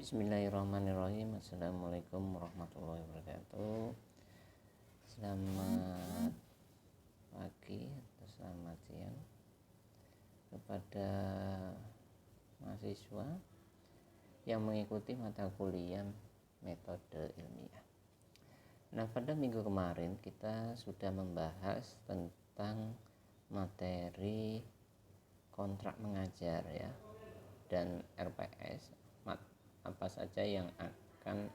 Bismillahirrahmanirrahim. Assalamualaikum warahmatullahi wabarakatuh. Selamat pagi atau selamat siang kepada mahasiswa yang mengikuti mata kuliah metode ilmiah. Nah, pada minggu kemarin kita sudah membahas tentang materi kontrak mengajar ya, dan RPS, apa saja yang akan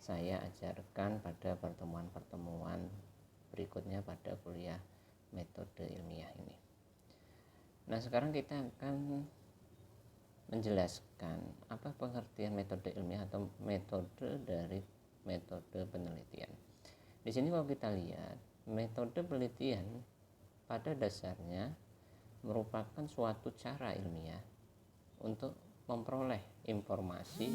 saya ajarkan pada pertemuan-pertemuan berikutnya pada kuliah metode ilmiah ini. Nah, sekarang kita akan menjelaskan apa pengertian metode ilmiah atau metode dari metode penelitian. Di sini kalau kita lihat, metode penelitian pada dasarnya merupakan suatu cara ilmiah untuk memperoleh informasi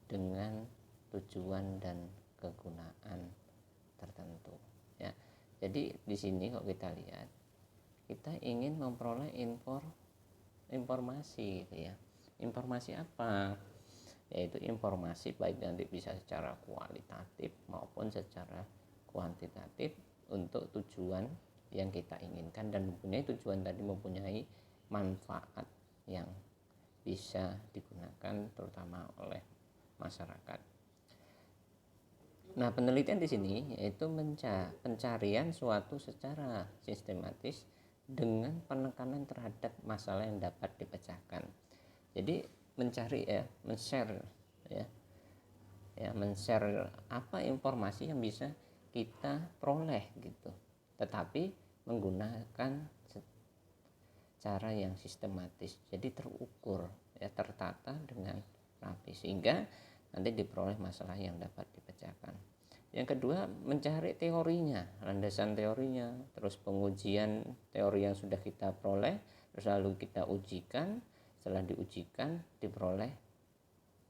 dengan tujuan dan kegunaan tertentu ya. Jadi di sini kalau kita lihat, kita ingin memperoleh informasi gitu ya. Informasi apa? Yaitu informasi baik nanti bisa secara kualitatif maupun secara kuantitatif untuk tujuan yang kita inginkan, dan mempunyai tujuan tadi mempunyai manfaat yang bisa digunakan terutama oleh masyarakat. Nah, penelitian di sini yaitu pencarian suatu secara sistematis dengan penekanan terhadap masalah yang dapat dipecahkan. Jadi mencari ya, men-share men-share apa informasi yang bisa kita peroleh gitu, tetapi menggunakan cara yang sistematis, jadi terukur ya, tertata dengan rapi sehingga nanti diperoleh masalah yang dapat dipecahkan. Yang kedua, mencari teorinya, landasan teorinya, terus pengujian teori yang sudah kita peroleh, terus lalu kita ujikan. Setelah diujikan diperoleh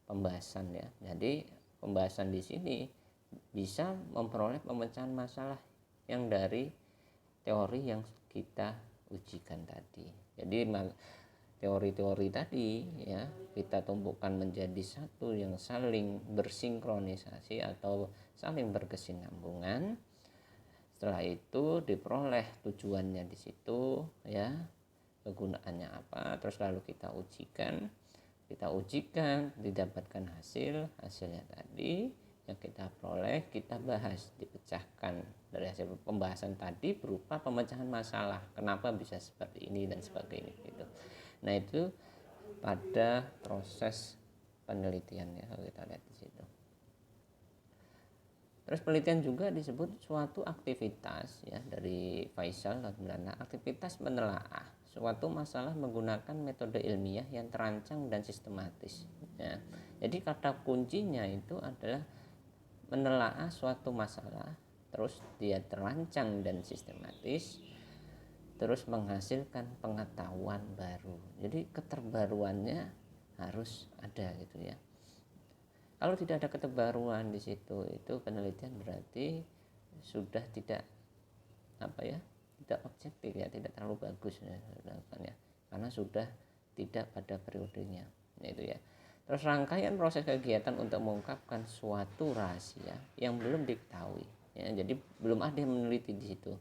pembahasan ya. Jadi pembahasan di sini bisa memperoleh pemecahan masalah yang dari teori yang kita ujikan tadi. Jadi teori-teori tadi ya kita tumpukan menjadi satu yang saling bersinkronisasi atau saling berkesinambungan. Setelah itu diperoleh tujuannya di situ ya, kegunaannya apa, terus lalu kita ujikan, didapatkan hasilnya tadi yang kita peroleh, kita bahas, dipecahkan dari hasil pembahasan tadi berupa pemecahan masalah, kenapa bisa seperti ini dan sebagainya gitu. Nah, itu pada proses penelitiannya kalau kita lihat di situ. Terus penelitian juga disebut suatu aktivitas ya, dari Faisal dan Belanda, aktivitas menelaah suatu masalah menggunakan metode ilmiah yang terancang dan sistematis ya. Jadi kata kuncinya itu adalah menelaah suatu masalah, terus dia terancang dan sistematis, terus menghasilkan pengetahuan baru. Jadi keterbaruannya harus ada gitu ya. Kalau tidak ada keterbaruan di situ, itu penelitian berarti sudah tidak tidak objektif ya, tidak terlalu bagus ya, karena sudah tidak pada periodenya itu ya. Terus rangkaian proses kegiatan untuk mengungkapkan suatu rahasia yang belum diketahui ya, jadi belum ada yang meneliti di situ,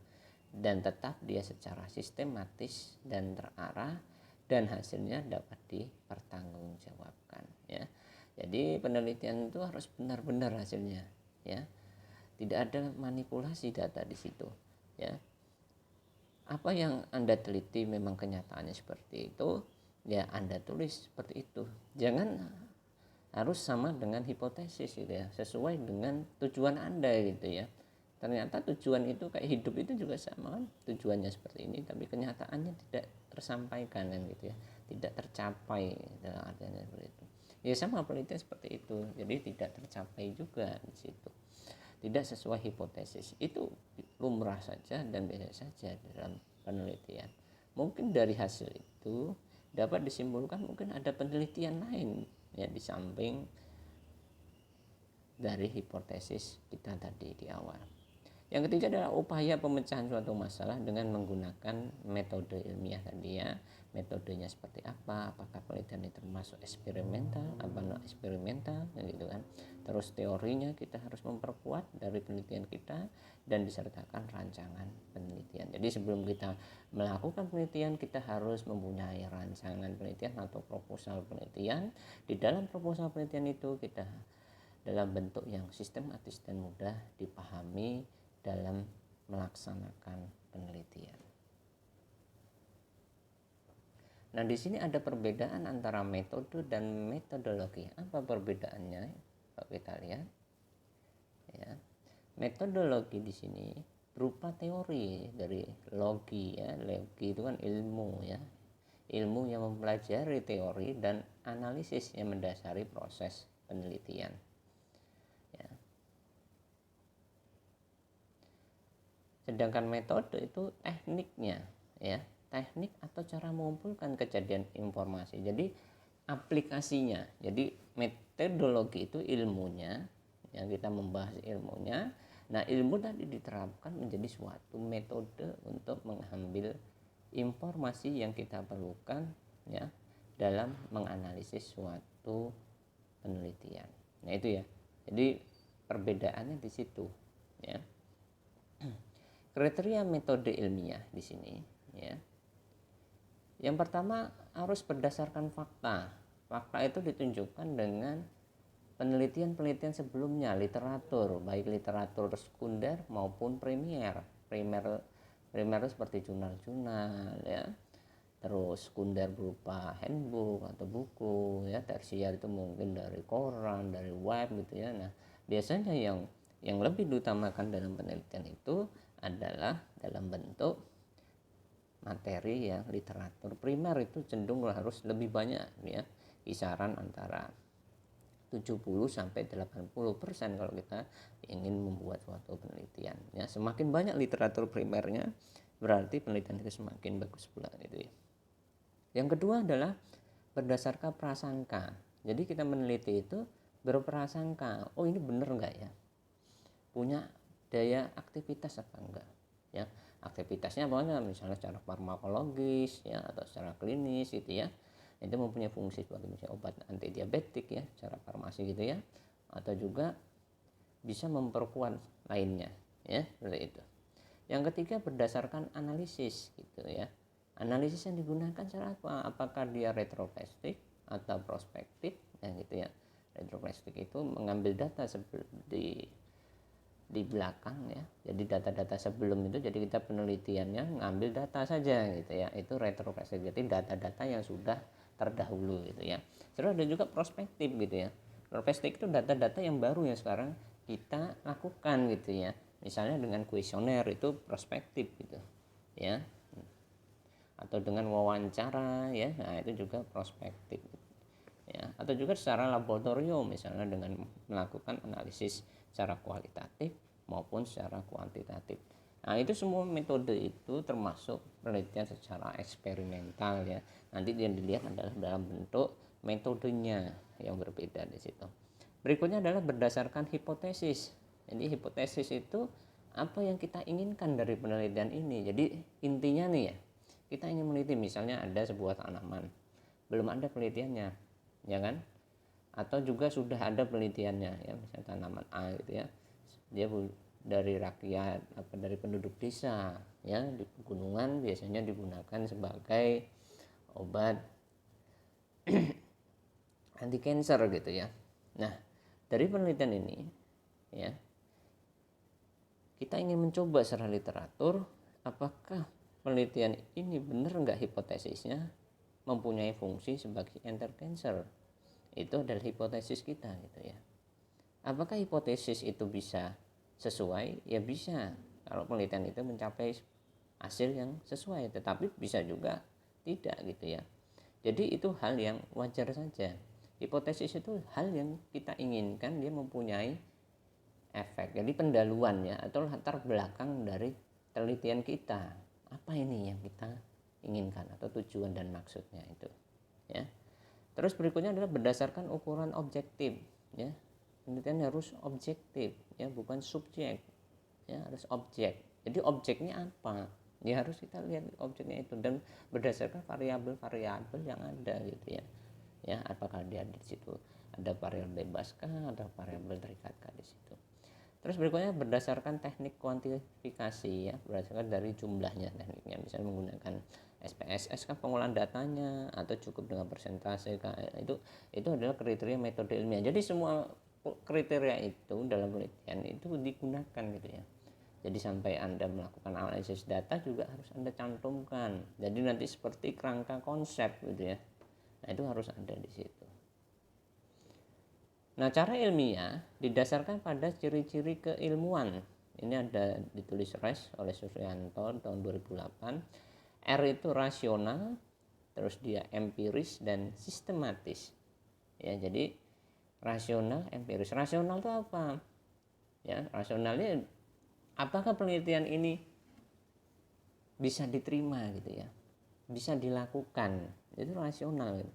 dan tetap dia secara sistematis dan terarah dan hasilnya dapat dipertanggungjawabkan ya. Jadi penelitian itu harus benar-benar hasilnya ya, tidak ada manipulasi data di situ ya. Apa yang Anda teliti memang kenyataannya seperti itu ya, Anda tulis seperti itu. Jangan harus sama dengan hipotesis gitu ya, sesuai dengan tujuan Anda gitu ya. Ternyata tujuan itu kayak hidup itu juga sama kan, tujuannya seperti ini tapi kenyataannya tidak tersampaikan kan gitu ya, tidak tercapai dalam artinya seperti itu. Ya sama penelitian seperti itu, jadi tidak tercapai juga di situ, tidak sesuai hipotesis. Itu lumrah saja dan biasa saja dalam penelitian. Mungkin dari hasil itu dapat disimpulkan mungkin ada penelitian lain ya di samping dari hipotesis kita tadi di awal. Yang ketiga adalah upaya pemecahan suatu masalah dengan menggunakan metode ilmiah tadi ya. Metodenya seperti apa, apakah penelitian itu termasuk eksperimental, apa non eksperimental, gitu kan. Terus teorinya kita harus memperkuat dari penelitian kita dan disertakan rancangan penelitian. Jadi sebelum kita melakukan penelitian, kita harus mempunyai rancangan penelitian atau proposal penelitian. Di dalam proposal penelitian itu kita dalam bentuk yang sistematis dan mudah dipahami dalam melaksanakan penelitian. Nah, di sini ada perbedaan antara metode dan metodologi. Apa perbedaannya? Kalau kita lihat, ya, metodologi di sini berupa teori dari logi ya. Logi itu kan ilmu ya, ilmu yang mempelajari teori dan analisis yang mendasari proses penelitian. Sedangkan metode itu tekniknya ya, teknik atau cara mengumpulkan kejadian informasi. Jadi aplikasinya. Jadi metodologi itu ilmunya, yang kita membahas ilmunya. Nah, ilmu tadi diterapkan menjadi suatu metode untuk mengambil informasi yang kita perlukan ya dalam menganalisis suatu penelitian. Nah, itu ya. Jadi perbedaannya di situ ya. Kriteria metode ilmiah di sini ya. Yang pertama harus berdasarkan fakta. Fakta itu ditunjukkan dengan penelitian-penelitian sebelumnya, literatur, baik literatur sekunder maupun primer. Primer seperti jurnal-jurnal ya. Terus sekunder berupa handbook atau buku ya. Tersier itu mungkin dari koran, dari web gitu ya. Nah, biasanya yang lebih diutamakan dalam penelitian itu adalah dalam bentuk materi ya, literatur. Primer itu cenderung harus lebih banyak ya, kisaran antara 70 sampai 80% kalau kita ingin membuat suatu penelitian ya. Semakin banyak literatur primernya berarti penelitian itu semakin bagus pula gitu ya. Yang kedua adalah berdasarkan prasangka. Jadi kita meneliti itu berprasangka, oh ini benar enggak ya, punya daya aktivitas apa enggak ya. Aktivitasnya apa, misalnya secara farmakologis ya atau secara klinis gitu ya, itu mempunyai fungsi sebagai misalnya obat anti diabetik ya secara farmasi gitu ya, atau juga bisa memperkuat lainnya ya, seperti itu. Yang ketiga berdasarkan analisis gitu ya. Analisis yang digunakan cara apa, apakah dia retrospektif atau prospektif ya gitu ya. Retrospektif itu mengambil data di belakang ya, jadi data-data sebelum itu, jadi kita penelitiannya ngambil data saja gitu ya, itu retrospektif, jadi data-data yang sudah terdahulu gitu ya. Terus ada juga prospektif gitu ya. Prospektif itu data-data yang baru yang sekarang kita lakukan gitu ya, misalnya dengan kuesioner itu prospektif gitu ya, atau dengan wawancara ya, nah itu juga prospektif ya. Atau juga secara laboratorium misalnya dengan melakukan analisis secara kualitatif maupun secara kuantitatif. Nah, itu semua metode itu termasuk penelitian secara eksperimental ya. Nanti yang dilihat adalah dalam bentuk metodenya yang berbeda di situ. Berikutnya adalah berdasarkan hipotesis. Jadi hipotesis itu apa yang kita inginkan dari penelitian ini. Jadi intinya nih ya, kita ingin meneliti misalnya ada sebuah tanaman, belum ada penelitiannya ya kan, atau juga sudah ada penelitiannya ya, misalnya tanaman A gitu ya, dia dari rakyat dari penduduk desa ya di pegunungan biasanya digunakan sebagai obat anti kanker gitu ya. Nah, dari penelitian ini ya, kita ingin mencoba secara literatur apakah penelitian ini benar nggak hipotesisnya mempunyai fungsi sebagai anti kanker. Itu adalah hipotesis kita gitu ya. Apakah hipotesis itu bisa sesuai? Ya bisa, kalau penelitian itu mencapai hasil yang sesuai, tetapi bisa juga tidak gitu ya. Jadi itu hal yang wajar saja. Hipotesis itu hal yang kita inginkan dia mempunyai efek. Jadi pendahuluannya atau latar belakang dari penelitian kita. Apa ini yang kita inginkan atau tujuan dan maksudnya itu ya. Terus berikutnya adalah berdasarkan ukuran objektif ya. Penelitian harus objektif ya, bukan subjek ya harus objek. Jadi objeknya apa? Ya harus kita lihat objeknya itu dan berdasarkan variabel-variabel yang ada gitu ya. Ya, apakah dia di situ ada variabel bebas kah, ada variabel terikat kah di situ. Terus berikutnya berdasarkan teknik kuantifikasi ya, berdasarkan dari jumlahnya tekniknya, misalnya menggunakan SPSS kan pengolahan datanya atau cukup dengan persentase kah, itu adalah kriteria metode ilmiah. Jadi semua kriteria itu dalam penelitian itu digunakan gitu ya. Jadi sampai Anda melakukan analisis data juga harus Anda cantumkan. Jadi nanti seperti kerangka konsep gitu ya. Nah, itu harus ada di situ. Nah, cara ilmiah didasarkan pada ciri-ciri keilmuan. Ini ada ditulis Resch oleh Suryanto tahun 2008. R itu rasional, terus dia empiris dan sistematis. Ya, jadi rasional, empiris. Rasional itu apa? Ya, rasionalnya apakah penelitian ini bisa diterima gitu ya, bisa dilakukan, itu rasional gitu.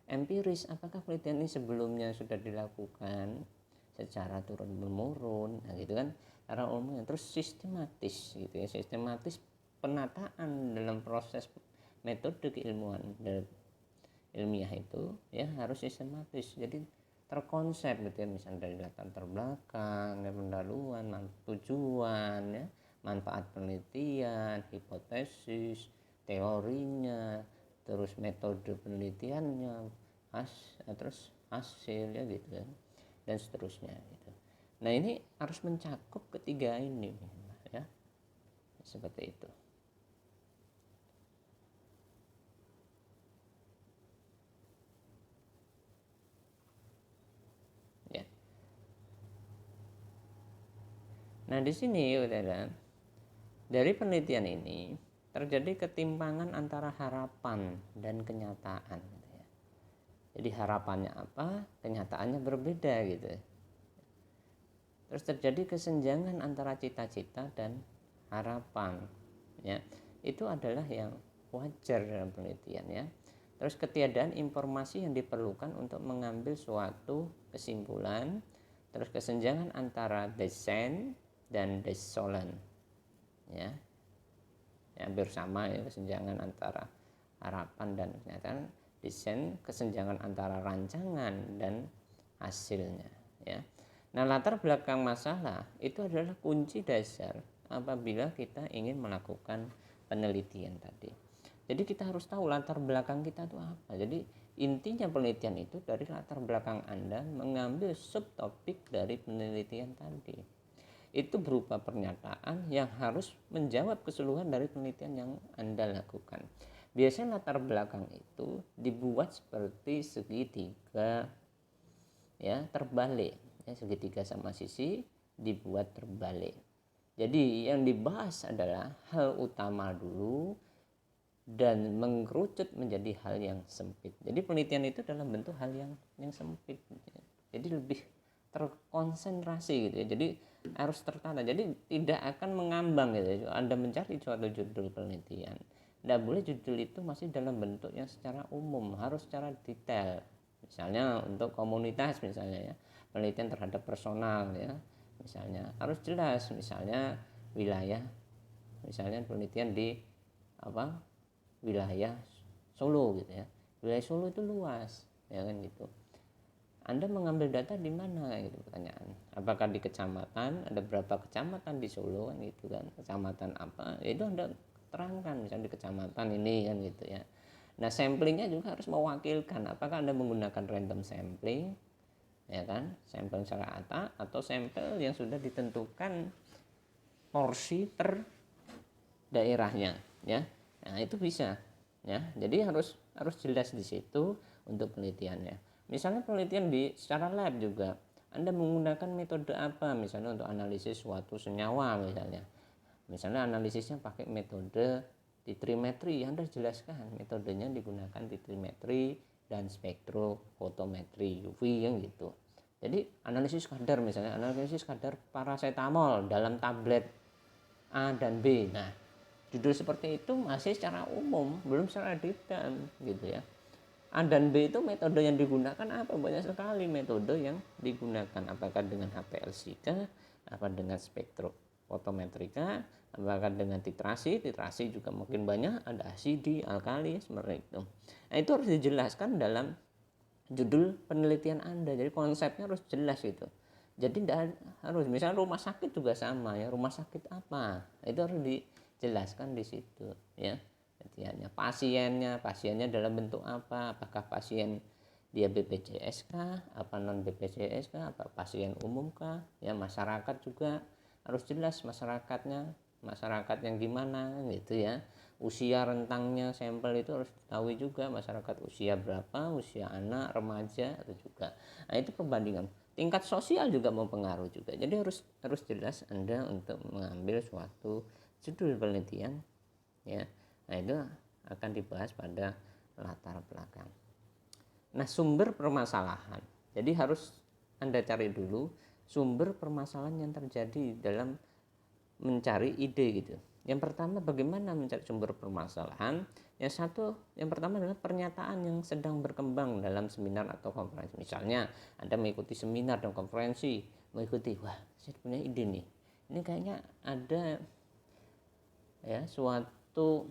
Empiris, apakah penelitian ini sebelumnya sudah dilakukan secara turun menurun, nah gitu kan cara umumnya. Terus sistematis gitu ya, sistematis penataan dalam proses metode keilmuan ilmiah itu ya harus sistematis, jadi terkonsep gitu ya, misalnya dari latar terbelakang, pendahuluan, tujuan ya, manfaat penelitian, hipotesis, teorinya, terus metode penelitiannya, terus hasilnya gitu kan, dan seterusnya gitu. Nah, ini harus mencakup ketiga ini ya, seperti itu. Ya. Nah, di sini saudara, dari penelitian ini terjadi ketimpangan antara harapan dan kenyataan gitu ya. Jadi harapannya apa, kenyataannya berbeda gitu. Terus terjadi kesenjangan antara cita-cita dan harapan ya. Itu adalah yang wajar dalam penelitian ya. Terus ketiadaan informasi yang diperlukan untuk mengambil suatu kesimpulan. Terus kesenjangan antara desain dan desolan ya, hampir sama ya, kesenjangan antara harapan dan kenyataan. Desain, kesenjangan antara rancangan dan hasilnya ya. Nah, latar belakang masalah itu adalah kunci dasar apabila kita ingin melakukan penelitian tadi. Jadi kita harus tahu latar belakang kita itu apa. Jadi intinya penelitian itu dari latar belakang Anda mengambil subtopik dari penelitian tadi. Itu berupa pernyataan yang harus menjawab keseluruhan dari penelitian yang Anda lakukan. Biasanya latar belakang itu dibuat seperti segitiga ya, terbalik ya, segitiga sama sisi dibuat terbalik. Jadi yang dibahas adalah hal utama dulu dan mengerucut menjadi hal yang sempit. Jadi penelitian itu dalam bentuk hal yang sempit. Jadi lebih terkonsentrasi gitu ya. Jadi harus tertata. Jadi tidak akan mengambang gitu. Anda mencari suatu judul penelitian, tidak boleh judul itu masih dalam bentuk yang secara umum, harus secara detail. Misalnya untuk komunitas misalnya ya, penelitian terhadap personal ya, misalnya harus jelas, misalnya wilayah, misalnya penelitian di wilayah Solo gitu ya. Wilayah Solo itu luas ya kan gitu. Anda mengambil data di mana gitu pertanyaan. Apakah di kecamatan, ada berapa kecamatan di Solo kan gitu kan. Kecamatan apa? Itu Anda terangkan misalnya di kecamatan ini kan gitu ya. Nah, samplingnya juga harus mewakilkan. Apakah Anda menggunakan random sampling ya kan? Sampel secara rata atau sampel yang sudah ditentukan porsi per daerahnya ya. Nah, itu bisa ya. Jadi harus jelas di situ untuk penelitiannya. Misalnya penelitian secara lab juga, Anda menggunakan metode apa misalnya untuk analisis suatu senyawa misalnya analisisnya pakai metode titrimetri, Anda jelaskan metodenya digunakan titrimetri dan spektrofotometri UV yang gitu. Jadi analisis kadar paracetamol dalam tablet A dan B. Nah, judul seperti itu masih secara umum, belum secara detail gitu ya. A dan B itu metode yang digunakan apa? Banyak sekali metode yang digunakan. Apakah dengan HPLC kah? Apa dengan fotometrika, apakah dengan titrasi juga mungkin banyak, ada asidi, alkali, seperti itu. Nah, itu harus dijelaskan dalam judul penelitian Anda. Jadi konsepnya harus jelas gitu. Jadi tidak harus, misalnya rumah sakit juga sama ya, rumah sakit apa, itu harus dijelaskan di situ ya. Pasiennya dalam bentuk apa, apakah pasien dia BPJS kah, apa non BPJS kah, apa pasien umum kah, ya masyarakat juga harus jelas masyarakat yang gimana gitu ya. Usia rentangnya sampel itu harus diketahui juga, masyarakat usia berapa, usia anak, remaja atau juga. Nah, itu perbandingan. Tingkat sosial juga mempengaruhi juga. Jadi harus jelas Anda untuk mengambil suatu judul penelitian ya. Nah, itu akan dibahas pada latar belakang. Nah, sumber permasalahan. Jadi harus Anda cari dulu sumber permasalahan yang terjadi dalam mencari ide gitu. Yang pertama, bagaimana mencari sumber permasalahan? Yang pertama adalah pernyataan yang sedang berkembang dalam seminar atau konferensi. Misalnya Anda mengikuti seminar dan konferensi, wah saya punya ide nih, ini kayaknya ada ya suatu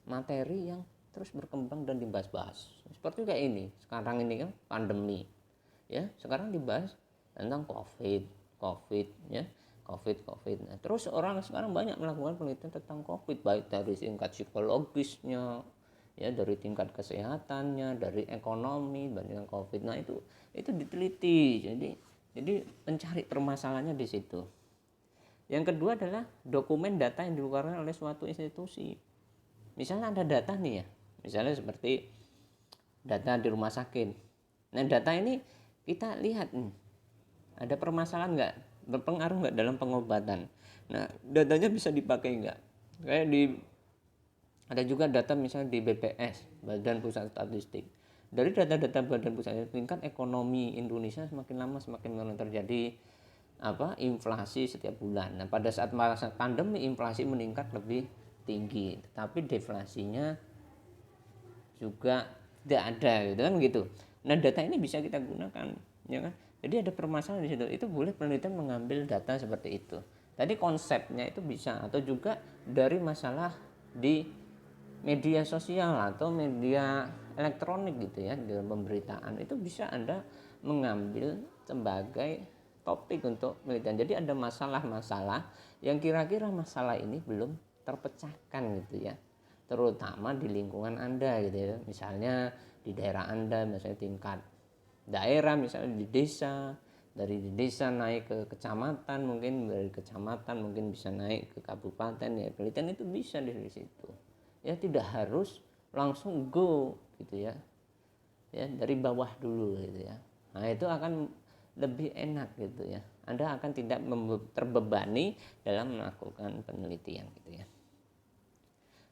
materi yang terus berkembang dan dibahas-bahas. Seperti kayak ini, sekarang ini kan pandemi ya, sekarang dibahas tentang COVID ya. Nah, terus orang sekarang banyak melakukan penelitian tentang COVID, baik dari tingkat psikologisnya ya, dari tingkat kesehatannya, dari ekonomi, bandingkan COVID. Nah, itu diteliti. Jadi mencari permasalahannya di situ. Yang kedua adalah dokumen data yang dikeluarkan oleh suatu institusi. Misalnya ada data nih ya, misalnya seperti data di rumah sakit. Nah, data ini kita lihat ada permasalahan nggak, berpengaruh nggak dalam pengobatan. Nah, datanya bisa dipakai nggak? Kayak ada juga data misalnya di BPS, Badan Pusat Statistik. Dari data-data Badan Pusat Statistik, tingkat ekonomi Indonesia semakin lama semakin menurun, terjadi inflasi setiap bulan. Nah, pada saat masa pandemi inflasi meningkat lebih tinggi, tetapi deflasinya juga tidak ada gitu kan gitu. Nah, data ini bisa kita gunakan ya kan. Jadi ada permasalahan di situ. Itu boleh penelitian mengambil data seperti itu. Tadi konsepnya itu bisa, atau juga dari masalah di media sosial atau media elektronik gitu ya, dalam pemberitaan itu bisa Anda mengambil sebagai topik untuk penelitian. Jadi ada masalah-masalah yang kira-kira masalah ini belum terpecahkan gitu ya, terutama di lingkungan Anda gitu ya. Misalnya di daerah Anda, misalnya tingkat daerah, misalnya di desa, dari desa naik ke kecamatan, mungkin dari kecamatan mungkin bisa naik ke kabupaten ya. Penelitian itu bisa dari situ ya, tidak harus langsung go gitu ya, dari bawah dulu gitu ya. Nah, itu akan lebih enak gitu ya, Anda akan tidak terbebani dalam melakukan penelitian gitu ya.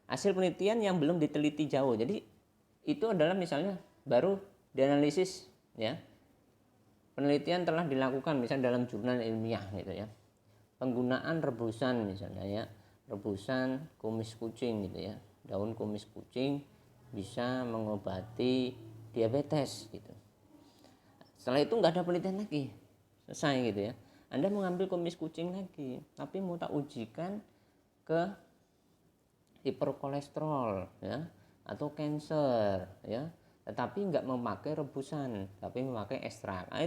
Hasil penelitian yang belum diteliti jauh, jadi itu adalah misalnya baru dianalisis ya, penelitian telah dilakukan misalnya dalam jurnal ilmiah gitu ya, penggunaan rebusan misalnya ya, rebusan kumis kucing gitu ya, daun kumis kucing bisa mengobati diabetes gitu. Setelah itu nggak ada penelitian lagi, selesai gitu ya. Anda mengambil kumis kucing lagi, tapi mau tak ujikan ke hiperkolesterol ya, atau cancer ya, tetapi nggak memakai rebusan, tapi memakai ekstrak. Nah,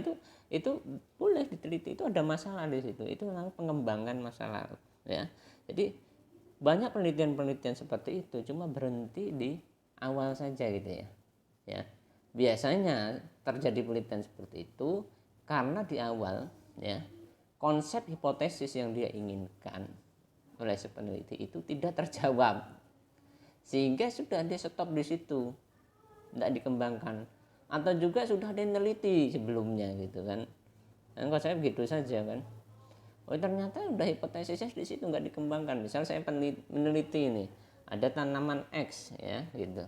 itu boleh diteliti, itu ada masalah di situ. Itu namanya pengembangan masalah ya. Jadi banyak penelitian-penelitian seperti itu, cuma berhenti di awal saja gitu ya. Ya, biasanya terjadi penelitian seperti itu karena di awal ya, konsep hipotesis yang dia inginkan oleh si peneliti itu tidak terjawab, sehingga sudah dia stop di situ, tidak dikembangkan. Atau juga sudah ada yang neliti sebelumnya gitu kan. Dan kalau saya begitu saja kan, oh ternyata udah hipotesisnya di situ nggak dikembangkan. Misal saya meneliti ini, ada tanaman X ya gitu,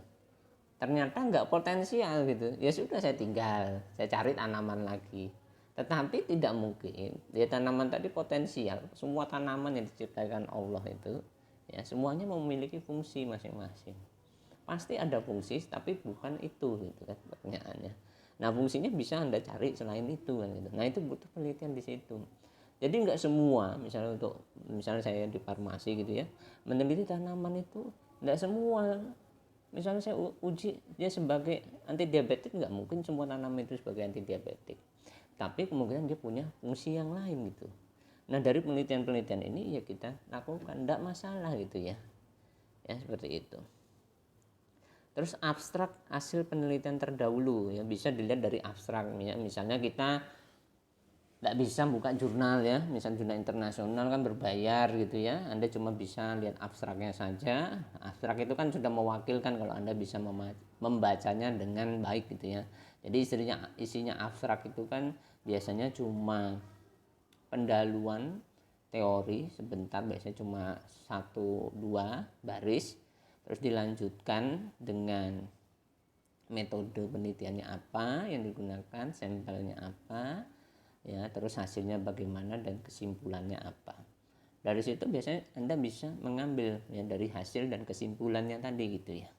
ternyata nggak potensial gitu, ya sudah saya tinggal, saya cari tanaman lagi. Tetapi tidak mungkin ya tanaman tadi potensial. Semua tanaman yang diciptakan Allah itu ya semuanya memiliki fungsi masing-masing. Pasti ada fungsi, tapi bukan itu gitu kan pertanyaannya. Nah, fungsinya bisa Anda cari selain itu kan gitu. Nah, itu butuh penelitian di situ. Jadi nggak semua, misalnya saya di farmasi gitu ya, meneliti tanaman itu nggak semua. Misalnya saya uji dia sebagai anti diabetik, nggak mungkin semua tanaman itu sebagai anti diabetik. Tapi kemungkinan dia punya fungsi yang lain gitu. Nah dari penelitian-penelitian ini ya kita lakukan, nggak masalah gitu ya. Ya seperti itu. Terus abstrak hasil penelitian terdahulu ya bisa dilihat dari abstrak ya. Misalnya kita tidak bisa buka jurnal ya, misal jurnal internasional kan berbayar gitu ya, Anda cuma bisa lihat abstraknya saja. Abstrak itu kan sudah mewakilkan kalau Anda bisa membacanya dengan baik gitu ya. Jadi isinya abstrak itu kan biasanya cuma pendahuluan teori sebentar, biasanya cuma 1-2 baris, terus dilanjutkan dengan metode penelitiannya apa yang digunakan, sampelnya apa ya, terus hasilnya bagaimana dan kesimpulannya apa. Dari situ biasanya Anda bisa mengambil ya dari hasil dan kesimpulannya tadi gitu ya.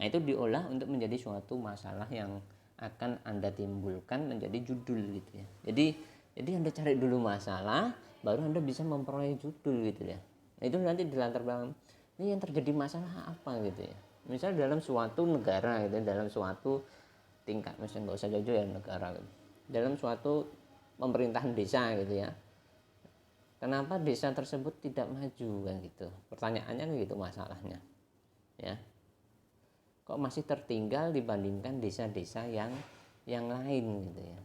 Nah itu diolah untuk menjadi suatu masalah yang akan Anda timbulkan menjadi judul gitu ya. Jadi Anda cari dulu masalah, baru Anda bisa memperoleh judul gitu ya. Nah itu nanti di latar belakang ini yang terjadi masalah apa gitu ya. Misal dalam suatu negara gitu, dalam suatu tingkat, misalnya nggak usah jauh-jauh ya negara gitu. Dalam suatu pemerintahan desa gitu ya, kenapa desa tersebut tidak maju kan gitu, pertanyaannya kan gitu masalahnya ya, kok masih tertinggal dibandingkan desa-desa yang lain gitu ya,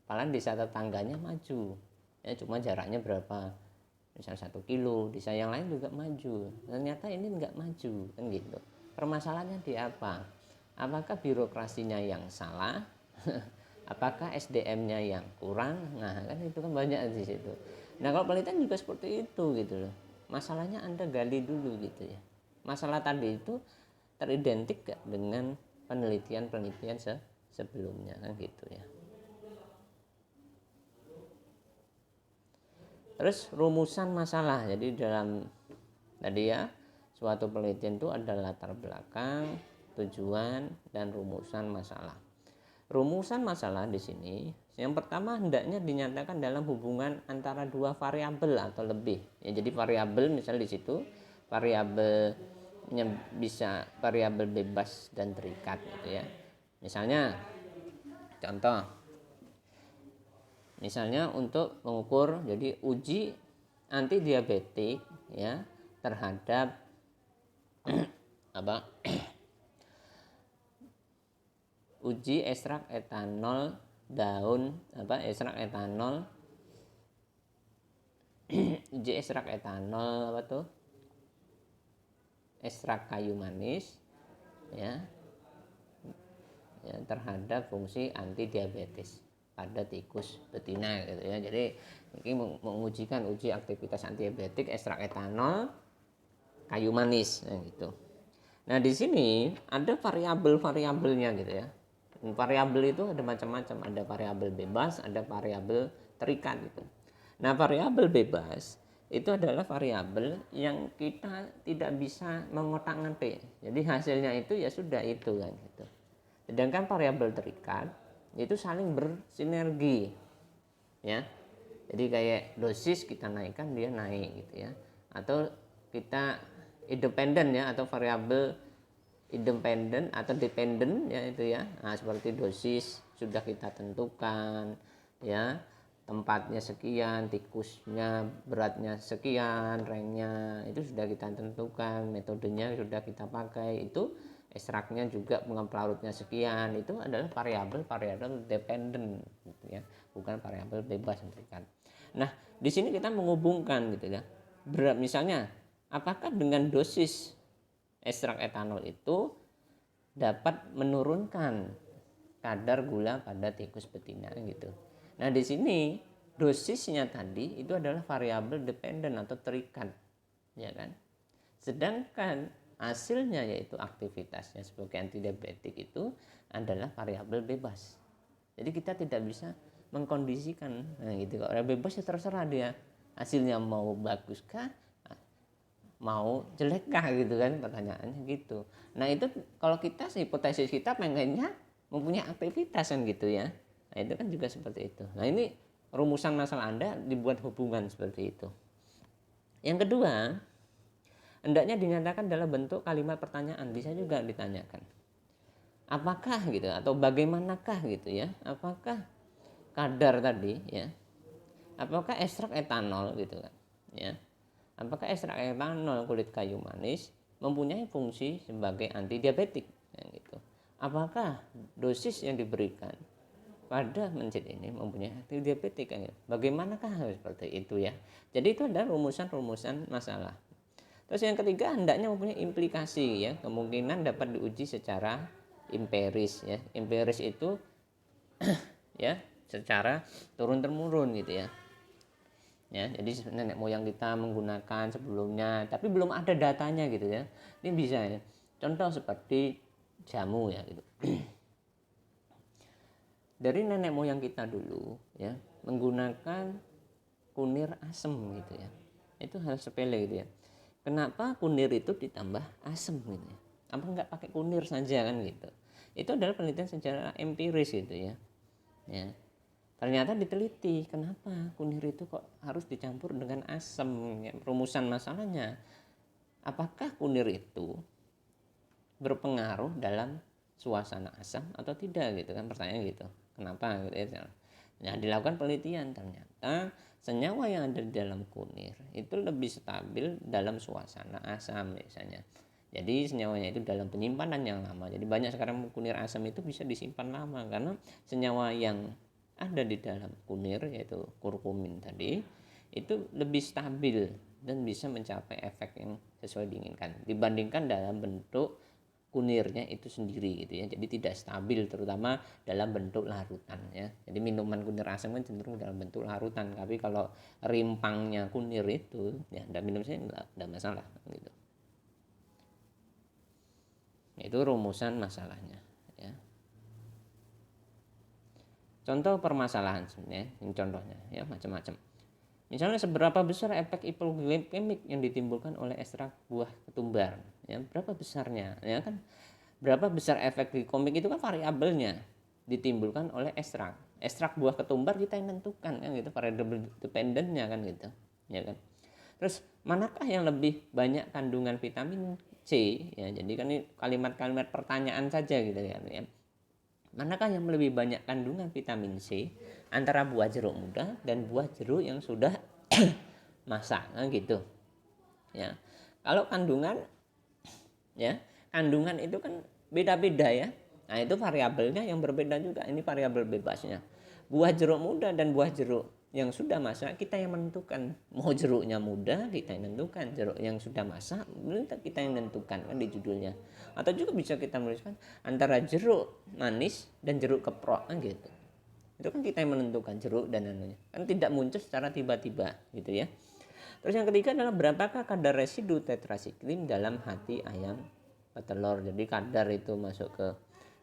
padahal desa tetangganya maju ya, cuma jaraknya berapa, misal 1 kilo, desa yang lain juga maju, ternyata ini nggak maju kan gitu. Permasalahannya di apa? Apakah birokrasinya yang salah apakah SDM-nya yang kurang? Nah kan itu kan banyak di situ. Nah kalau penelitian juga seperti itu gitu loh, masalahnya Anda gali dulu gitu ya, masalah tadi itu teridentik gak dengan penelitian sebelumnya kan gitu ya. Terus rumusan masalah, jadi dalam tadi ya suatu penelitian itu ada latar belakang, tujuan, dan rumusan masalah. Rumusan masalah di sini yang pertama hendaknya dinyatakan dalam hubungan antara dua variabel atau lebih ya. Jadi variabel misal di situ variabelnya bisa variabel bebas dan terikat gitu ya. Misalnya contoh, misalnya untuk mengukur jadi uji anti diabetik ya terhadap apa uji ekstrak etanol daun ekstrak etanol uji ekstrak etanol ekstrak kayu manis ya terhadap fungsi anti diabetes pada tikus betina gitu ya. Jadi ini mengujikan uji aktivitas anti diabetik ekstrak etanol kayu manis gitu. Nah di sini ada variabel-variabelnya gitu ya. Variabel itu ada macam-macam, ada variabel bebas, ada variabel terikat gitu. Nah variabel bebas itu adalah variabel yang kita tidak bisa mengotak-ngatik, jadi hasilnya itu ya sudah itu kan gitu. Sedangkan variabel terikat itu saling bersinergi ya, jadi kayak dosis kita naikkan dia naik gitu ya, atau kita independen ya, atau variabel independen atau dependen ya itu ya. Nah, seperti dosis sudah kita tentukan ya, tempatnya sekian, tikusnya beratnya sekian, ranknya itu sudah kita tentukan, metodenya sudah kita pakai, itu ekstraknya juga penglarutnya sekian, itu adalah variabel dependen gitu ya, bukan variabel bebas kan. Nah di sini kita menghubungkan gitu ya, misalnya apakah dengan dosis ekstrak etanol itu dapat menurunkan kadar gula pada tikus betina gitu. Nah di sini dosisnya tadi itu adalah variabel dependen atau terikat ya kan. Sedangkan hasilnya yaitu aktivitasnya sebagai antidiabetik itu adalah variabel bebas. Jadi kita tidak bisa mengkondisikan gitu. Kalau bebas ya terserah dia hasilnya mau bagus kah, mau jelek kah gitu kan, pertanyaannya gitu. Nah itu kalau kita hipotesis kita pengennya mempunyai aktivitas kan gitu ya. Nah itu kan juga seperti itu. Nah ini rumusan masalah Anda dibuat hubungan seperti itu. Yang kedua, hendaknya dinyatakan dalam bentuk kalimat pertanyaan, bisa juga ditanyakan. Apakah gitu atau bagaimanakah gitu ya? Apakah kadar tadi ya? Apakah ekstrak etanol gitu kan? Ya. Apakah ekstrak etanol kulit kayu manis mempunyai fungsi sebagai antidiabetik ya, gitu. Apakah dosis yang diberikan pada mencit ini mempunyai antidiabetik ya? Bagaimanakah seperti itu ya? Jadi itu adalah rumusan-rumusan masalah. Terus yang ketiga, hendaknya mempunyai implikasi ya, kemungkinan dapat diuji secara empiris ya. Empiris itu ya secara turun temurun gitu ya. Ya, jadi nenek moyang kita menggunakan sebelumnya, tapi belum ada datanya gitu ya. Ini bisa ya. Contoh seperti jamu ya gitu. Dari nenek moyang kita dulu ya menggunakan kunir asem gitu ya. Itu hal sepele gitu ya. Kenapa kunir itu ditambah asem gitu ya? Apa nggak pakai kunir saja kan gitu? Itu adalah penelitian secara empiris gitu ya. Ya. Ternyata diteliti kenapa kunir itu kok harus dicampur dengan asam ya. Rumusan masalahnya, apakah kunir itu berpengaruh dalam suasana asam atau tidak gitu kan, pertanyaan gitu. Kenapa gitu ya. Nah, dilakukan penelitian, ternyata senyawa yang ada di dalam kunir itu lebih stabil dalam suasana asam misalnya. Jadi senyawanya itu dalam penyimpanan yang lama. Jadi banyak sekarang kunir asam itu bisa disimpan lama karena senyawa yang ada di dalam kunir yaitu kurkumin tadi itu lebih stabil dan bisa mencapai efek yang sesuai diinginkan dibandingkan dalam bentuk kunirnya itu sendiri gitu ya. Jadi tidak stabil terutama dalam bentuk larutan ya. Jadi minuman kunir asam kan cenderung dalam bentuk larutan, tapi kalau rimpangnya kunir itu ya Anda minum saja enggak masalah gitu. Itu rumusan masalahnya ya. Contoh permasalahan sebenarnya, ini contohnya ya macam-macam. Misalnya seberapa besar efek hipoglikemik yang ditimbulkan oleh ekstrak buah ketumbar? Ya, berapa besarnya? Ya kan, berapa besar efek glikemik itu kan variabelnya ditimbulkan oleh ekstrak. Ekstrak buah ketumbar kita yang menentukan kan gitu, variabel dependennya kan gitu, ya kan. Terus manakah yang lebih banyak kandungan vitamin C? Ya, jadi kan ini kalimat-kalimat pertanyaan saja gitu kan ya. Manakah yang lebih banyak kandungan vitamin C antara buah jeruk muda dan buah jeruk yang sudah masak kan gitu ya. Kalau kandungan ya, kandungan itu kan beda-beda ya. Nah, itu variabelnya yang berbeda juga, ini variabel bebasnya. Buah jeruk muda dan buah jeruk yang sudah masak kita yang menentukan. Mau jeruknya muda kita yang menentukan, jeruk yang sudah masak kita yang menentukan kan di judulnya. Atau juga bisa kita menuliskan antara jeruk manis dan jeruk keprok kan gitu. Itu kan kita yang menentukan jeruk dan anunya. Kan tidak muncul secara tiba-tiba gitu ya. Terus yang ketiga adalah berapakah kadar residu tetrasiklin dalam hati ayam petelur. Jadi kadar itu masuk ke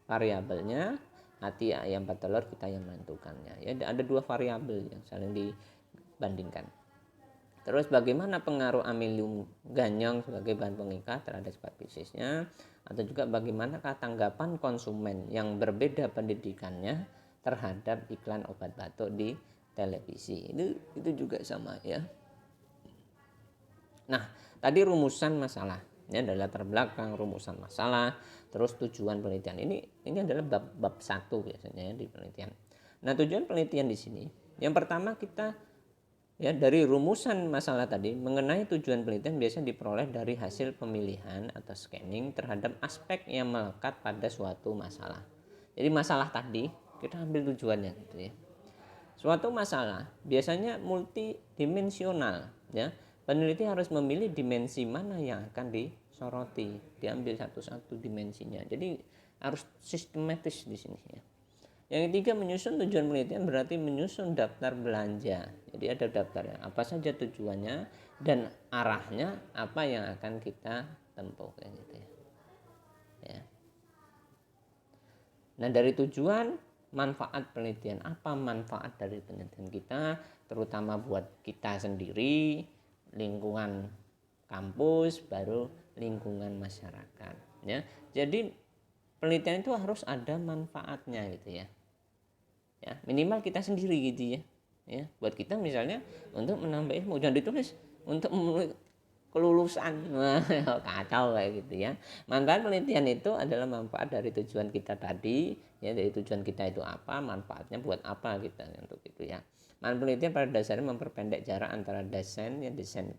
variabelnya, hati ayam petelur kita yang menentukannya. Ya, ada dua variabel yang saling dibandingkan. Terus bagaimana pengaruh amilium ganyong sebagai bahan pengikat terhadap spesiesnya, atau juga bagaimana tanggapan konsumen yang berbeda pendidikannya terhadap iklan obat batuk di televisi. Itu juga sama ya. Nah, tadi rumusan masalah ya, ada latar belakang, rumusan masalah, terus tujuan penelitian. Ini adalah bab 1 biasanya ya, di penelitian. Nah, tujuan penelitian di sini yang pertama kita ya dari rumusan masalah tadi mengenai tujuan penelitian biasanya diperoleh dari hasil pemilihan atau scanning terhadap aspek yang melekat pada suatu masalah. Jadi masalah tadi kita ambil tujuannya gitu ya. Suatu masalah biasanya multidimensional ya. Peneliti harus memilih dimensi mana yang akan disoroti, diambil satu-satu dimensinya. Jadi harus sistematis di sini ya. Yang ketiga, menyusun tujuan penelitian berarti menyusun daftar belanja. Jadi ada daftarnya, apa saja tujuannya dan arahnya apa yang akan kita tempuh kayak gitu ya. Ya. Nah, dari tujuan manfaat penelitian, apa manfaat dari penelitian kita, terutama buat kita sendiri, lingkungan kampus, baru lingkungan masyarakat ya. Jadi penelitian itu harus ada manfaatnya gitu ya. Ya, minimal kita sendiri gitu ya. ya. Buat kita misalnya untuk menambah ilmu, jangan ditulis untuk memenuhi kelulusan. Nah, kacau kayak gitu ya. Manfaat penelitian itu adalah manfaat dari tujuan kita tadi, ya, dari tujuan kita itu apa, manfaatnya buat apa kita untuk itu ya. Manfaat penelitian pada dasarnya memperpendek jarak antara desain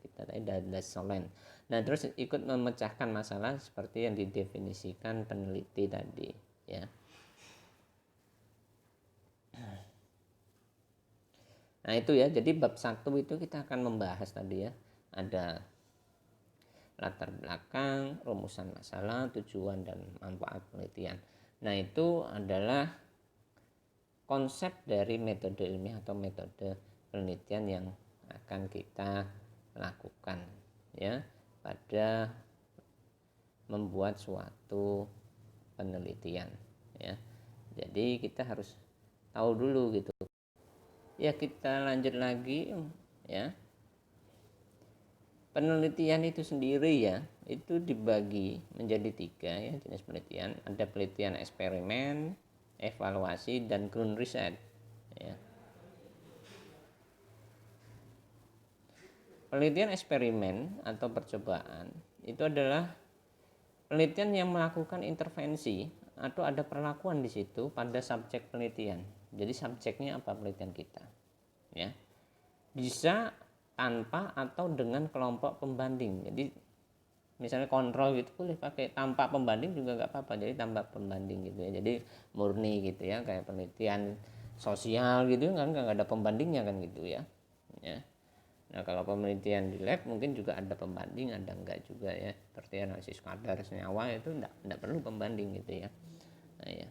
kita tadi dan desain. Nah, terus ikut memecahkan masalah seperti yang didefinisikan peneliti tadi, ya. Nah, itu ya. Jadi bab 1 itu kita akan membahas tadi ya. Ada latar belakang, rumusan masalah, tujuan dan manfaat penelitian. Nah, itu adalah konsep dari metode ilmiah atau metode penelitian yang akan kita lakukan ya pada membuat suatu penelitian ya. Jadi kita harus tahu dulu gitu. Ya, kita lanjut lagi ya. Penelitian itu sendiri ya, itu dibagi menjadi 3 ya jenis penelitian. Ada penelitian eksperimen, evaluasi, dan ground research ya. Penelitian eksperimen atau percobaan itu adalah penelitian yang melakukan intervensi atau ada perlakuan di situ pada subjek penelitian. Jadi subjeknya apa penelitian kita ya. Bisa tanpa atau dengan kelompok pembanding. Jadi misalnya kontrol gitu boleh pakai tanpa pembanding juga nggak apa-apa, jadi tanpa pembanding gitu ya. Jadi murni gitu ya, kayak penelitian sosial gitu kan nggak ada pembandingnya kan gitu ya. Nah, kalau penelitian di lab mungkin juga ada pembanding, ada enggak juga ya, seperti analisis kadar senyawa itu enggak perlu pembanding gitu ya. Nah, ya.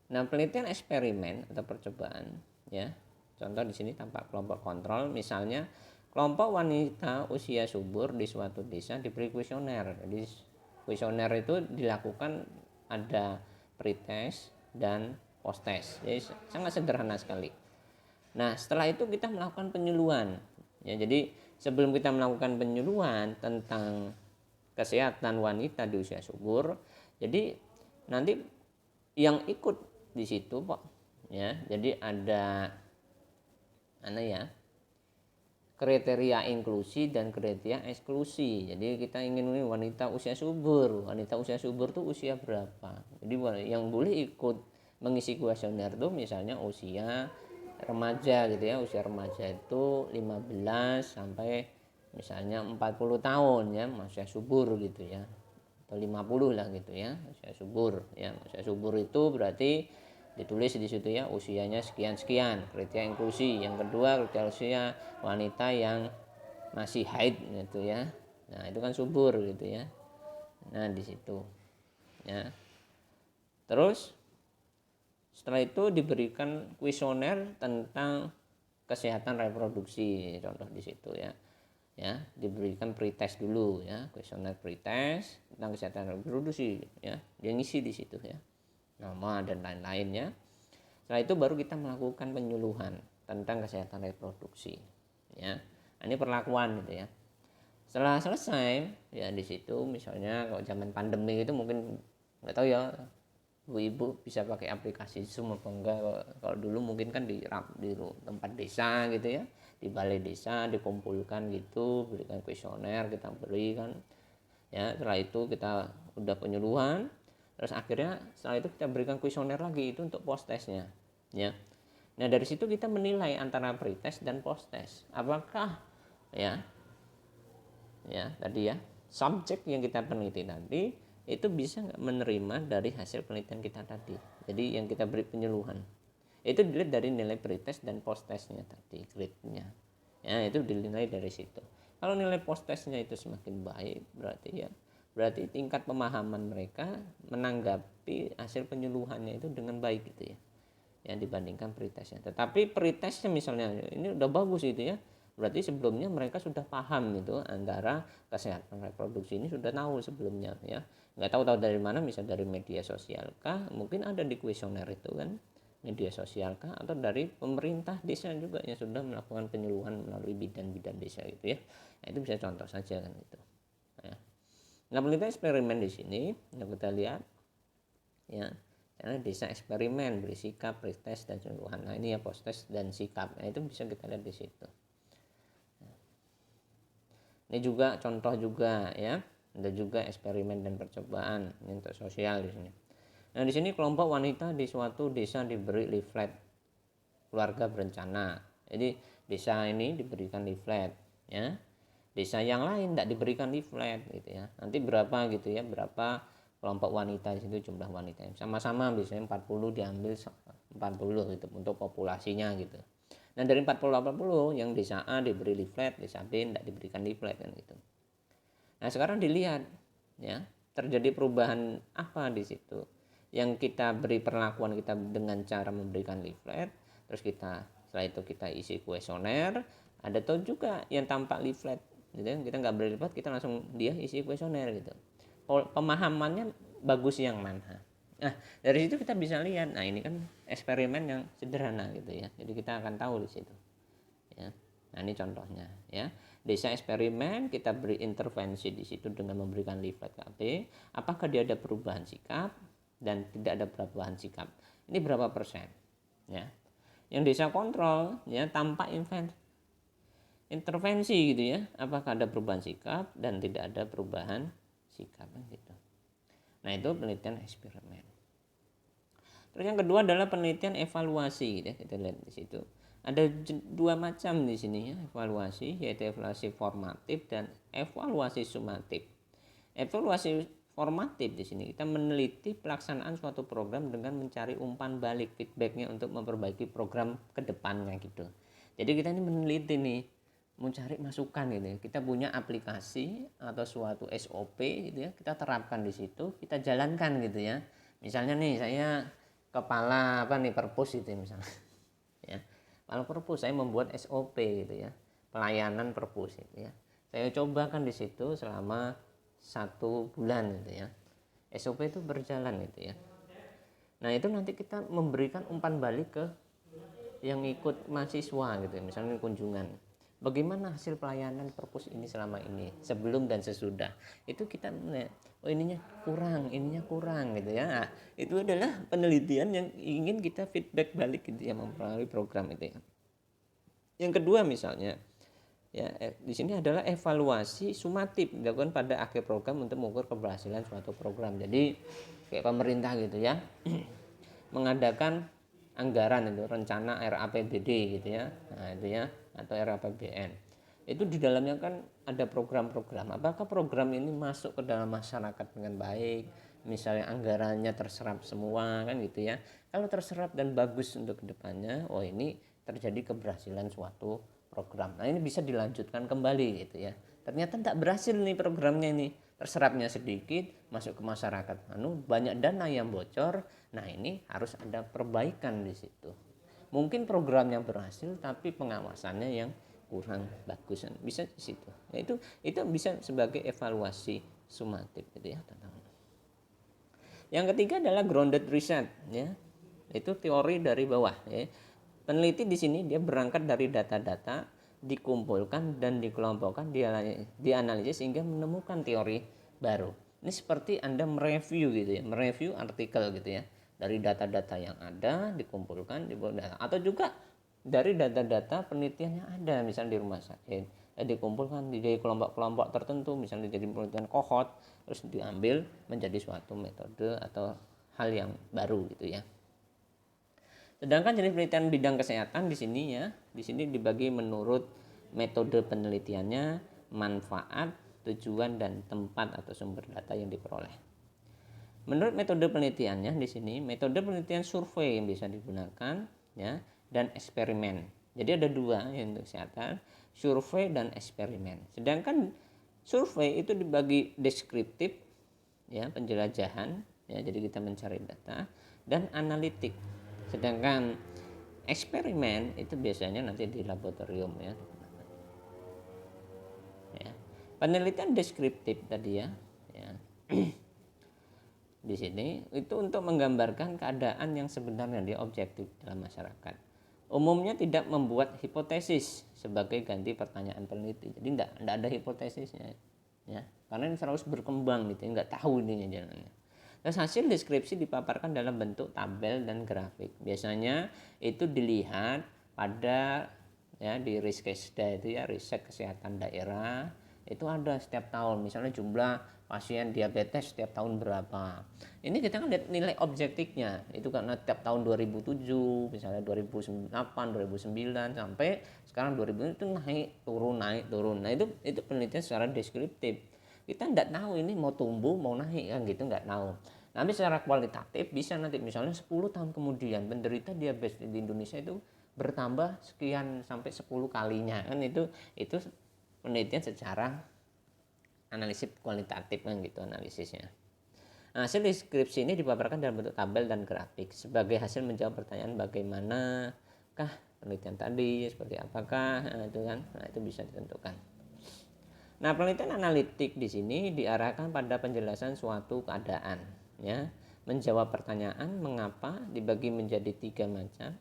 Nah, penelitian eksperimen atau percobaan ya. Contoh di sini tampak kelompok kontrol, misalnya kelompok wanita usia subur di suatu desa diberi kuesioner. Jadi kuesioner itu dilakukan ada pretest dan posttest. Jadi sangat sederhana sekali. Nah, setelah itu kita melakukan penyuluhan. Ya, jadi sebelum kita melakukan penyuluhan tentang kesehatan wanita di usia subur, jadi nanti yang ikut di situ, Pak, ya. Jadi ada ya, kriteria inklusi dan kriteria eksklusi. Jadi kita ingin wanita usia subur. Wanita usia subur tuh usia berapa? Jadi yang boleh ikut mengisi kuesioner tuh misalnya usia remaja gitu ya. Usia remaja itu 15 sampai misalnya 40 tahun ya, usia subur gitu ya. Atau 50 lah gitu ya, usia subur ya. Usia subur itu berarti ditulis di situ ya, usianya sekian-sekian, kriteria inklusi. Yang kedua, kriteria usia wanita yang masih haid gitu ya. Nah, itu kan subur gitu ya. Nah, di situ ya. Terus setelah itu diberikan kuesioner tentang kesehatan reproduksi, contoh di situ ya. Ya, diberikan pretest dulu ya, kuesioner pretest tentang kesehatan reproduksi ya. Dia ngisi di situ ya. Nama dan lain-lainnya. Setelah itu baru kita melakukan penyuluhan tentang kesehatan reproduksi ya. Ini perlakuan gitu ya. Setelah selesai ya di situ misalnya kalau zaman pandemi itu mungkin nggak tahu ya ibu-ibu bisa pakai aplikasi Zoom apa enggak. Kalau dulu mungkin kan di tempat desa gitu ya, di balai desa dikumpulkan gitu, berikan kuesioner kita berikan ya. Setelah itu kita udah penyuluhan, terus akhirnya setelah itu kita berikan kuesioner lagi itu untuk post testnya ya. Nah, dari situ kita menilai antara pretest dan post test apakah ya tadi ya subjek yang kita peneliti tadi itu bisa nggak menerima dari hasil penelitian kita tadi. Jadi yang kita beri penyuluhan itu dilihat dari nilai pretest dan post testnya tadi, grade-nya ya, itu dinilai dari situ. Kalau nilai post testnya itu semakin baik berarti tingkat pemahaman mereka menanggapi hasil penyuluhannya itu dengan baik gitu ya, yang dibandingkan pretestnya. Tetapi pretestnya misalnya ini udah bagus itu ya, berarti sebelumnya mereka sudah paham gitu antara kesehatan reproduksi ini, sudah tahu sebelumnya ya. Nggak tahu dari mana, misal dari media sosial kah, mungkin ada di kuesioner itu kan, media sosial kah, atau dari pemerintah desa juga yang sudah melakukan penyuluhan melalui bidan-bidan desa gitu ya. Nah, itu bisa contoh saja kan itu. Nah, penelitian eksperimen di sini yang kita lihat ya, Karena desa eksperimen, beri sikap, pretest dan sungguhan. Nah ini ya post-test dan sikap. Nah itu bisa kita lihat di situ. Ini juga contoh juga ya. Ada juga eksperimen dan percobaan. Ini untuk sosial di sini. Nah di sini kelompok wanita di suatu desa diberi leaflet keluarga berencana. Jadi desa ini diberikan leaflet ya. Desa yang lain tidak diberikan leaflet gitu ya. Nanti berapa gitu ya, berapa kelompok wanita di situ, jumlah wanita sama-sama biasanya 40 diambil 40 gitu untuk populasinya gitu. Nah dari 40 yang desa A diberi leaflet, desa B tidak diberikan leaflet kan gitu. Nah sekarang dilihat ya, terjadi perubahan apa di situ. Yang kita beri perlakuan kita dengan cara memberikan leaflet, terus kita setelah itu kita isi kuesioner. Ada tuh juga yang tanpa leaflet gitu, kita nggak beri leaflet, kita langsung dia isi kuesioner gitu. Pemahamannya bagus yang mana. Nah dari situ kita bisa lihat, nah ini kan eksperimen yang sederhana gitu ya, jadi kita akan tahu di situ ya. Nah ini contohnya ya, desa eksperimen kita beri intervensi di situ dengan memberikan leaflet KB. Apakah dia ada perubahan sikap dan tidak ada perubahan sikap, ini berapa persen ya. Yang desa kontrol ya tanpa intervensi gitu ya, apakah ada perubahan sikap dan tidak ada perubahan sikap gitu. Nah itu penelitian eksperimen. Terus yang kedua adalah penelitian evaluasi gitu ya. Kita lihat di situ ada dua macam di sini ya, evaluasi, yaitu evaluasi formatif dan evaluasi sumatif. Evaluasi formatif di sini kita meneliti pelaksanaan suatu program dengan mencari umpan balik feedbacknya untuk memperbaiki program ke depannya gitu. Jadi kita ini meneliti nih, mencari masukan gitu ya. Kita punya aplikasi atau suatu SOP gitu ya, kita terapkan di situ, kita jalankan gitu ya. Misalnya nih saya kepala apa nih perpus itu misalnya ya. Kalau perpus saya membuat SOP gitu ya, pelayanan perpus itu ya. Saya cobakan di situ selama 1 bulan gitu ya. SOP itu berjalan gitu ya. Nah itu nanti kita memberikan umpan balik ke yang ikut mahasiswa gitu ya, misalnya kunjungan. Bagaimana hasil pelayanan perpus ini selama ini, sebelum dan sesudah. Itu kita oh ininya kurang gitu ya. Nah, itu adalah penelitian yang ingin kita feedback balik gitu ya, melalui program itu ya. Yang kedua misalnya ya, di sini adalah evaluasi sumatif dilakukan pada akhir program untuk mengukur keberhasilan suatu program. Jadi kayak pemerintah gitu ya, mengadakan anggaran itu rencana RAPBD gitu ya, nah itu ya, atau RAPBN. Itu di dalamnya kan ada program-program. Apakah program ini masuk ke dalam masyarakat dengan baik? Misalnya anggarannya terserap semua kan gitu ya. Kalau terserap dan bagus untuk kedepannya, oh ini terjadi keberhasilan suatu program. Nah ini bisa dilanjutkan kembali gitu ya. Ternyata tidak berhasil nih programnya ini, terserapnya sedikit, masuk ke masyarakat, banyak dana yang bocor. Nah ini harus ada perbaikan di situ. Mungkin programnya berhasil tapi pengawasannya yang kurang bagus, bisa di situ. Nah, itu bisa sebagai evaluasi sumatif gitu ya. Yang ketiga adalah grounded research ya. Itu teori dari bawah ya. Peneliti di sini dia berangkat dari data-data, dikumpulkan dan dikelompokkan, dianalisis sehingga menemukan teori baru. Ini seperti Anda mereview gitu ya, mereview artikel gitu ya. Dari data-data yang ada dikumpulkan, atau juga dari data-data penelitian yang ada misalnya di rumah sakit, dikumpulkan di kelompok-kelompok tertentu, misalnya jadi penelitian kohort, terus diambil menjadi suatu metode atau hal yang baru gitu ya. Sedangkan jenis penelitian bidang kesehatan di sini ya, di sini dibagi menurut metode penelitiannya, manfaat, tujuan dan tempat atau sumber data yang diperoleh. Menurut metode penelitiannya di sini, metode penelitian survei yang bisa digunakan ya, dan eksperimen. Jadi ada dua yang untuk kesehatan, survei dan eksperimen. Sedangkan survei itu dibagi deskriptif ya, penjelajahan ya, jadi kita mencari data, dan analitik. Sedangkan eksperimen itu biasanya nanti di laboratorium ya. Ya. Penelitian deskriptif tadi ya. Di sini itu untuk menggambarkan keadaan yang sebenarnya di objektif dalam masyarakat. Umumnya tidak membuat hipotesis sebagai ganti pertanyaan peneliti. Jadi tidak ada hipotesisnya ya. Karena ini terus berkembang gitu, nggak tahu ini jalannya. Terus hasil deskripsi dipaparkan dalam bentuk tabel dan grafik. Biasanya itu dilihat pada ya di Riskesda itu ya, riset kesehatan daerah, itu ada setiap tahun misalnya jumlah pasien diabetes setiap tahun berapa. Ini kita kan lihat nilai objektifnya itu karena tiap tahun 2007 misalnya 2008 2009 sampai sekarang 2000 itu naik turun. Nah itu penelitian secara deskriptif. Kita nggak tahu ini mau tumbuh mau naik kan gitu, nggak tahu. Tapi secara kualitatif bisa nanti misalnya 10 tahun kemudian penderita diabetes di Indonesia itu bertambah sekian sampai 10 kalinya kan, itu penelitian secara analisis kualitatif kan gitu analisisnya. Nah, hasil deskripsi ini dipaparkan dalam bentuk tabel dan grafik sebagai hasil menjawab pertanyaan bagaimanakah penelitian tadi, seperti apakah, nah, itu kan, nah itu bisa ditentukan. Nah, penelitian analitik di sini diarahkan pada penjelasan suatu keadaan, ya, menjawab pertanyaan mengapa dibagi menjadi 3 macam,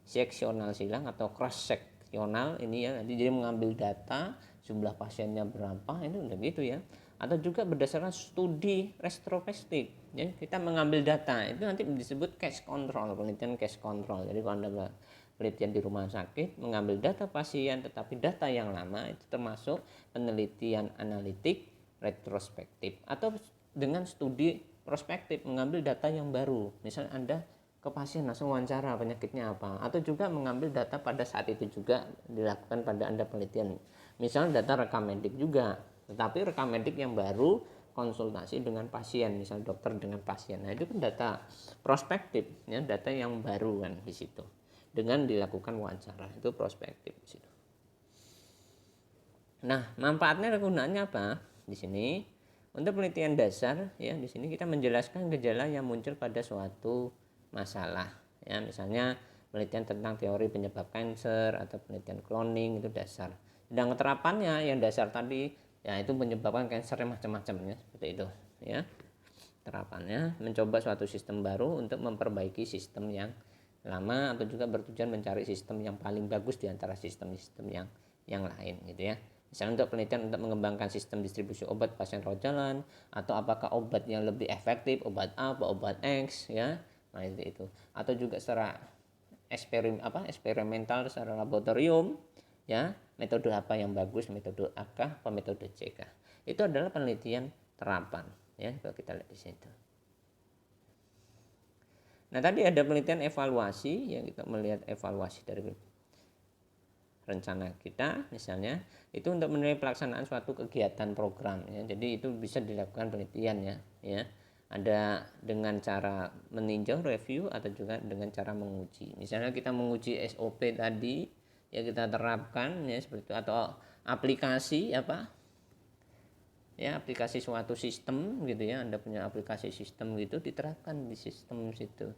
seksional silang atau cross seksional ini ya, nanti jadi mengambil data jumlah pasiennya berapa ini udah gitu ya, atau juga berdasarkan studi retrospektif ya, kita mengambil data itu nanti disebut case control, penelitian case control. Jadi kalau Anda penelitian di rumah sakit mengambil data pasien tetapi data yang lama, itu termasuk penelitian analitik retrospektif. Atau dengan studi prospektif mengambil data yang baru, misalnya Anda ke pasien langsung wawancara penyakitnya apa, atau juga mengambil data pada saat itu juga dilakukan pada Anda penelitian, misalnya data rekam medik juga, tetapi rekam medik yang baru konsultasi dengan pasien, misalnya dokter dengan pasien. Nah itu kan data prospektif ya, data yang baru kan di situ dengan dilakukan wawancara, itu prospektif di situ. Nah manfaatnya kegunaannya apa di sini? Untuk penelitian dasar ya, di sini kita menjelaskan gejala yang muncul pada suatu masalah ya, misalnya penelitian tentang teori penyebab kanker atau penelitian cloning, itu dasar. Sedang terapannya yang dasar tadi ya, itu menyebabkan kanker yang macam-macam ya, seperti itu ya. Terapannya mencoba suatu sistem baru untuk memperbaiki sistem yang lama, atau juga bertujuan mencari sistem yang paling bagus di antara sistem-sistem yang lain gitu ya. Misalnya untuk penelitian untuk mengembangkan sistem distribusi obat pasien rawat jalan, atau apakah obat yang lebih efektif, obat A atau obat X ya. Nah itu. Atau juga secara eksperimental secara laboratorium ya, metode apa yang bagus, metode A kah atau metode C kah. Itu adalah penelitian terapan ya, kalau kita lihat di situ. Nah tadi ada penelitian evaluasi yang kita melihat evaluasi dari rencana kita, misalnya itu untuk menilai pelaksanaan suatu kegiatan program ya. Jadi itu bisa dilakukan penelitian ya. Ada dengan cara meninjau, review, atau juga dengan cara menguji. Misalnya kita menguji SOP tadi ya, kita terapkan ya seperti itu, atau aplikasi apa ya, aplikasi suatu sistem gitu ya, Anda punya aplikasi sistem gitu, diterapkan di sistem situ.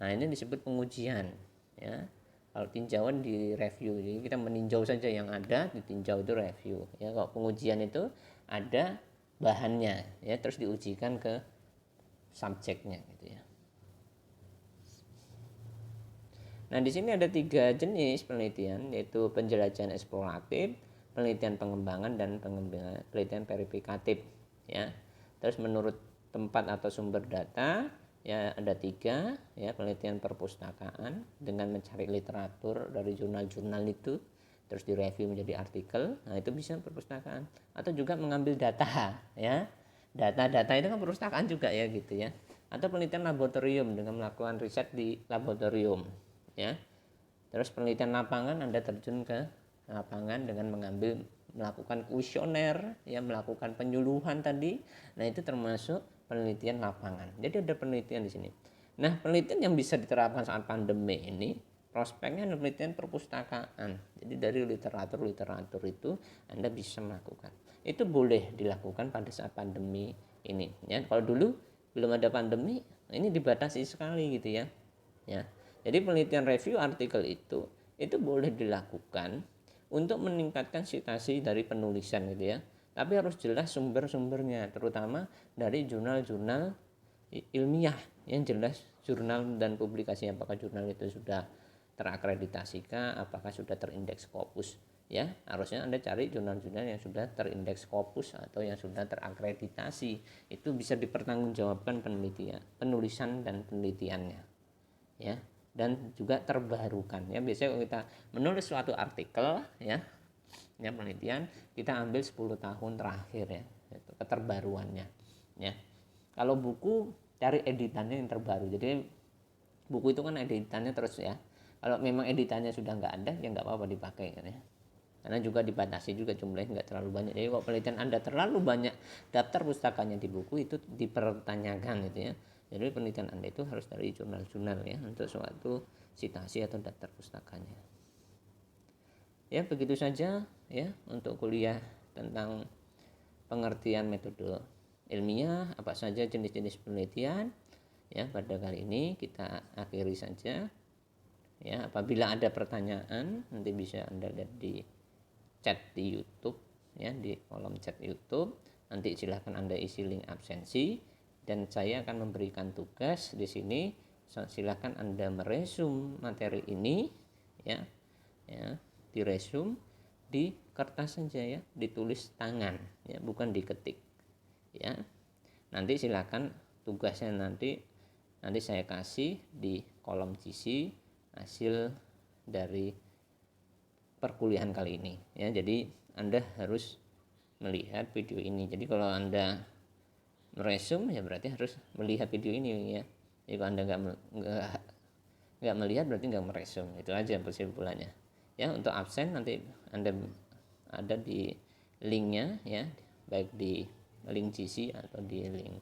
Nah ini disebut pengujian ya. Kalau tinjauan di review, jadi kita meninjau saja yang ada, ditinjau itu review ya. Kalau pengujian itu ada bahannya ya, terus diujikan ke subjeknya gitu ya. Nah di sini ada 3 jenis penelitian, yaitu penjelajahan eksploratif, penelitian pengembangan, dan penelitian verifikatif ya. Terus menurut tempat atau sumber data ya ada 3 ya, penelitian perpustakaan dengan mencari literatur dari jurnal-jurnal itu terus direview menjadi artikel. Nah itu bisa perpustakaan. Atau juga mengambil data ya, data-data itu kan perpustakaan juga ya gitu ya. Atau penelitian laboratorium dengan melakukan riset di laboratorium ya. Terus penelitian lapangan, Anda terjun ke lapangan dengan melakukan kuesioner ya, melakukan penyuluhan tadi. Nah itu termasuk penelitian lapangan. Jadi ada penelitian di sini. Nah penelitian yang bisa diterapkan saat pandemi ini, prospeknya adalah penelitian perpustakaan. Jadi dari literatur itu Anda bisa melakukan. Itu boleh dilakukan pada saat pandemi ini ya. Kalau dulu belum ada pandemi, ini dibatasi sekali gitu ya. Ya. Jadi penelitian review artikel itu boleh dilakukan untuk meningkatkan citasi dari penulisan gitu ya. Tapi harus jelas sumber-sumbernya, terutama dari jurnal-jurnal ilmiah yang jelas jurnal dan publikasinya, apakah jurnal itu sudah terakreditasikah, apakah sudah terindeks Scopus Ya, harusnya Anda cari jurnal-jurnal yang sudah terindeks Scopus atau yang sudah terakreditasi. Itu bisa dipertanggungjawabkan penulisan dan penelitiannya. Ya, dan juga terbarukan. Ya, biasanya kalau kita menulis suatu artikel ya penelitian, kita ambil 10 tahun terakhir ya, itu keterbaruannya. Ya. Kalau buku cari editannya yang terbaru. Jadi buku itu kan editannya terus ya. Kalau memang editannya sudah nggak ada ya nggak apa-apa dipakai kan ya. Karena juga dibatasi juga jumlahnya nggak terlalu banyak. Jadi kalau penelitian Anda terlalu banyak daftar pustakanya di buku itu dipertanyakan gitu ya. Jadi penelitian Anda itu harus dari jurnal-jurnal ya untuk suatu citasi atau daftar pustakanya. Ya begitu saja ya untuk kuliah tentang pengertian metode ilmiah, apa saja jenis-jenis penelitian. Ya pada kali ini kita akhiri saja. Ya apabila ada pertanyaan nanti bisa Anda lihat di chat di YouTube ya, di kolom chat YouTube. Nanti silahkan Anda isi link absensi dan saya akan memberikan tugas di sini. Silahkan Anda meresum materi ini ya diresum di kertas saja ya, ditulis tangan ya, bukan diketik ya. Nanti silahkan tugasnya nanti saya kasih di kolom GC hasil dari perkuliahan kali ini ya. Jadi Anda harus melihat video ini. Jadi kalau Anda meresum ya berarti harus melihat video ini ya. Jadi kalau Anda nggak melihat berarti nggak meresum. Itu aja kesimpulannya ya. Untuk absen nanti Anda ada di linknya ya, baik di link GC atau di link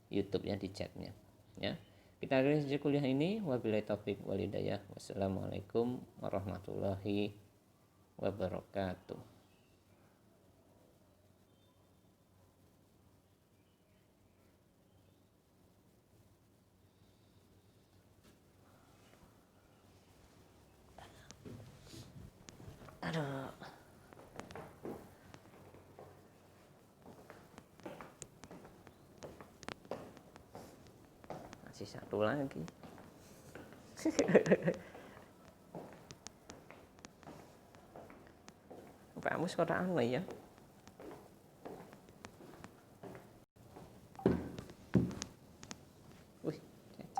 YouTube ya, di chatnya ya. Kita akhiri saja kuliah ini. Wabillahi taufik wal hidayah. Wassalamualaikum warahmatullahi wabarakatuh. Aduh. Masih satu lagi. Pak Mus kota anu ya. Wih, cek.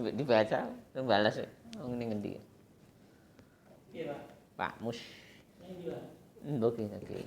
Dibaca, balas. Oh, ini ngendi? Iya, Pak. Pak Mus. Oke.